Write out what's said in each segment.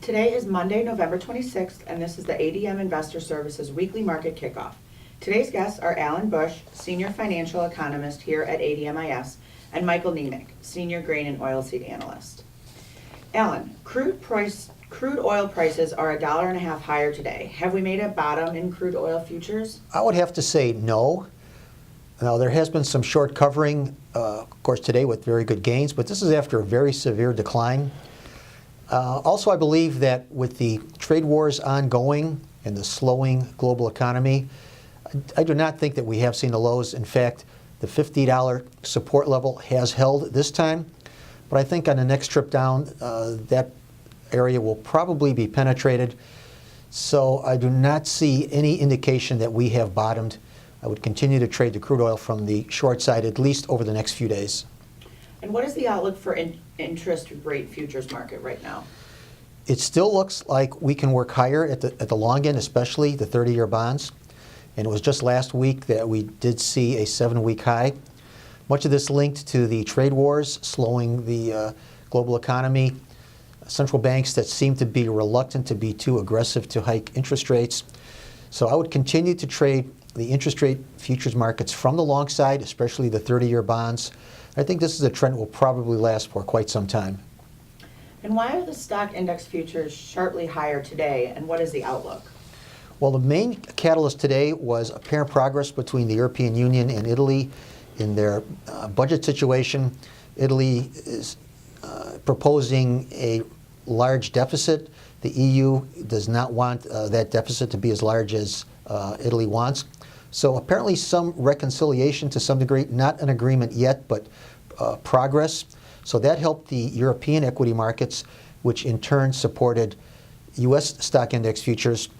Today is Monday, November 26th, and this is the ADM Investor Services Weekly Market Kickoff. Today's guests are Alan Bush, Senior Financial Economist here at ADMIS, and Michael Nemick, Senior Grain and Oilseed Analyst. Alan, crude oil prices are $1.50 higher today. Have we made a bottom in crude oil futures? I would have to say no. Now, there has been some short covering, of course, today with very good gains, but this is after a very severe decline. Also, I believe that with the trade wars ongoing and the slowing global economy, I do not think that we have seen the lows. In fact, the $50 support level has held this time, but I think on the next trip down, that area will probably be penetrated. So I do not see any indication that we have bottomed. I would continue to trade the crude oil from the short side, at least over the next few days. And what is the outlook for interest rate futures market right now? It still looks like we can work higher at the long end, especially the 30-year bonds. And it was just last week that we did see a 7-week high. Much of this linked to the trade wars, slowing the global economy, central banks that seem to be reluctant to be too aggressive to hike interest rates. So I would continue to trade the interest rate futures markets from the long side, especially the 30-year bonds. I think this is a trend that will probably last for quite some time. And why are the stock index futures sharply higher today, and what is the outlook? Well, the main catalyst today was apparent progress between the European Union and Italy in their budget situation. Italy is proposing a large deficit. The EU does not want that deficit to be as large as Italy wants. So apparently some reconciliation to some degree, not an agreement yet, but progress. So that helped the European equity markets, which in turn supported U.S. stock index futures.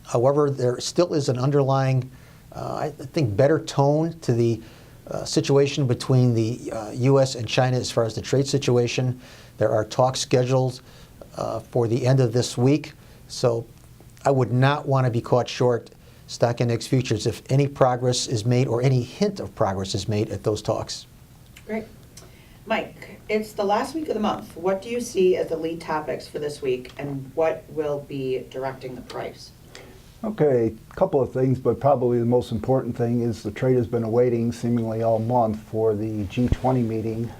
However, there still is an underlying, I think, better tone to the situation between the U.S. and China as far as the trade situation. There are talks scheduled for the end of this week. So I would not want to be caught short stock index futures if any progress is made or any hint of progress is made at those talks. Great. Mike, it's the last week of the month. What do you see as the lead topics for this week, and what will be directing the price? Okay, a couple of things, but probably the most important thing is the trade has been awaiting seemingly all month for the G20 meeting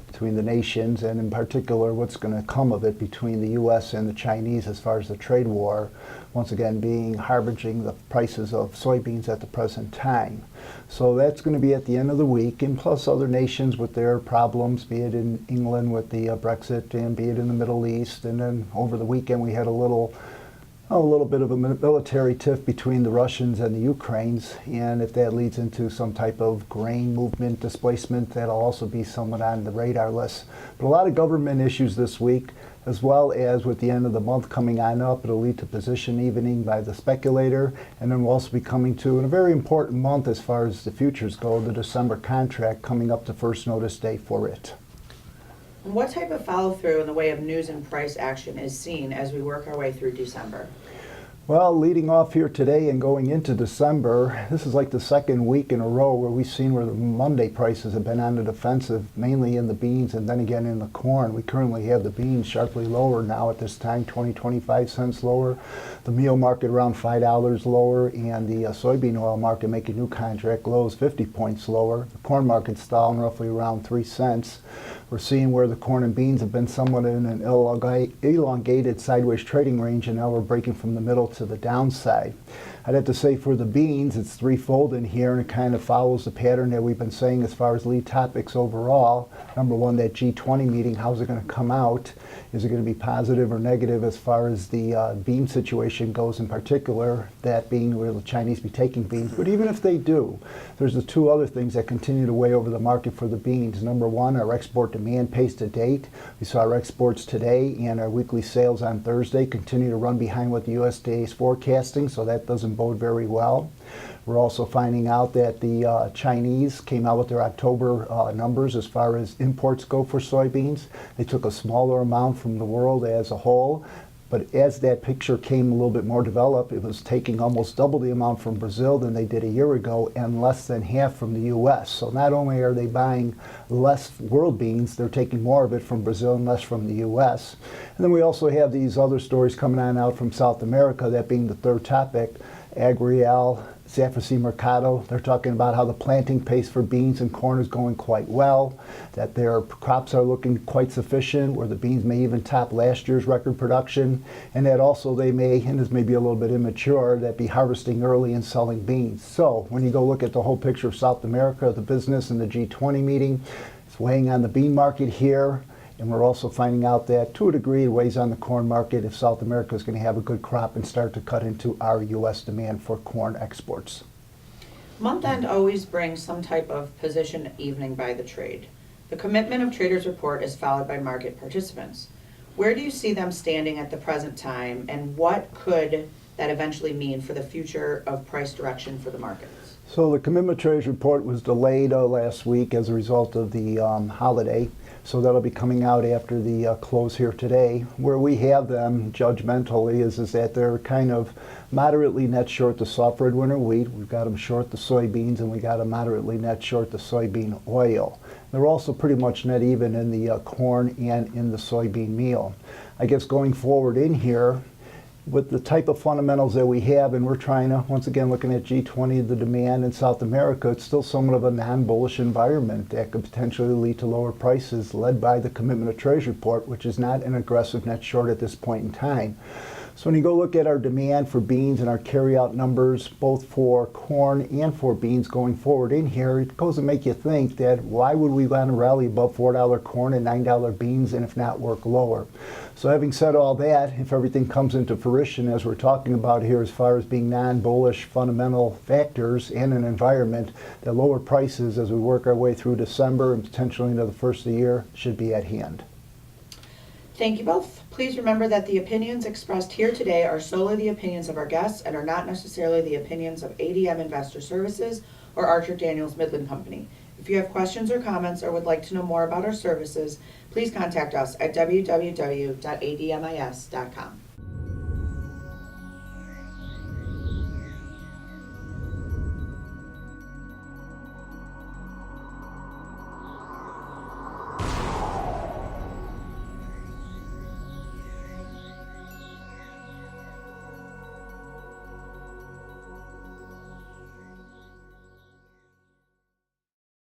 between the nations, and in particular what's going to come of it between the U.S. and the Chinese as far as the trade war, once again being harbinging the prices of soybeans at the present time. So that's going to be at the end of the week, and plus other nations with their problems, be it in England with the Brexit, and be it in the Middle East. And then over the weekend we had a little bit of a military tiff between the Russians and the Ukrainians, and if that leads into some type of grain movement displacement, that'll also be somewhat on the radar list. But a lot of government issues this week, as well as with the end of the month coming on up, it'll lead to position evening by the speculator, and then we'll also be coming to, in a very important month as far as the futures go, the December contract coming up to first notice day for it. What type of follow-through in the way of news and price action is seen as we work our way through December? Well, leading off here today and going into December, this is like the second week in a row where we've seen where the Monday prices have been on the defensive, mainly in the beans and then again in the corn. We currently have the beans sharply lower now at this time, 25 cents lower. The meal market around $5 lower, and the soybean oil market making new contract lows 50 points lower. The corn market's stalling roughly around 3 cents. We're seeing where the corn and beans have been somewhat in an elongated sideways trading range, and now we're breaking from the middle to the downside. I'd have to say for the beans, it's threefold in here, and it kind of follows the pattern that we've been saying as far as lead topics overall. Number one, that G20 meeting, how's it going to come out? Is it going to be positive or negative as far as the bean situation goes in particular, that being will the Chinese be taking beans? But even if they do, there's the two other things that continue to weigh over the market for the beans. Number one, our export demand pace to date. We saw our exports today and our weekly sales on Thursday continue to run behind what the USDA is forecasting, so that doesn't bode very well. We're also finding out that the Chinese came out with their October numbers as far as imports go for soybeans. They took a smaller amount from the world as a whole. But as that picture came a little bit more developed, it was taking almost double the amount from Brazil than they did a year ago and less than half from the U.S. So not only are they buying less world beans, they're taking more of it from Brazil and less from the U.S. And then we also have these other stories coming on out from South America, that being the third topic, Agriel, Zafrasi Mercado. They're talking about how the planting pace for beans and corn is going quite well, that their crops are looking quite sufficient, where the beans may even top last year's record production, and that also they may, and this may be a little bit immature, that be harvesting early and selling beans. So when you go look at the whole picture of South America, the business and the G20 meeting, it's weighing on the bean market here. And we're also finding out that, to a degree, it weighs on the corn market if South America is going to have a good crop and start to cut into our U.S. demand for corn exports. Month end always brings some type of position evening by the trade. The commitment of traders report is followed by market participants. Where do you see them standing at the present time, and what could that eventually mean for the future of price direction for the markets? So the commitment traders report was delayed last week as a result of the holiday. So that'll be coming out after the close here today. Where we have them judgmentally is that they're kind of moderately net short the soft red winter wheat. We've got them short the soybeans, and we got them moderately net short the soybean oil. They're also pretty much net even in the corn and in the soybean meal. I guess going forward in here, with the type of fundamentals that we have, and we're trying to, once again, looking at G20, the demand in South America, it's still somewhat of a non-bullish environment that could potentially lead to lower prices, led by the commitment of trade report, which is not an aggressive net short at this point in time. So when you go look at our demand for beans and our carryout numbers, both for corn and for beans going forward in here, it goes to make you think that why would we want to rally above $4 corn and $9 beans, and if not work lower? So having said all that, if everything comes into fruition as we're talking about here as far as being non-bullish fundamental factors in an environment, that lower prices as we work our way through December and potentially into the first of the year should be at hand. Thank you both. Please remember that the opinions expressed here today are solely the opinions of our guests and are not necessarily the opinions of ADM Investor Services or Archer Daniels Midland Company. If you have questions or comments or would like to know more about our services, please contact us at www.admis.com.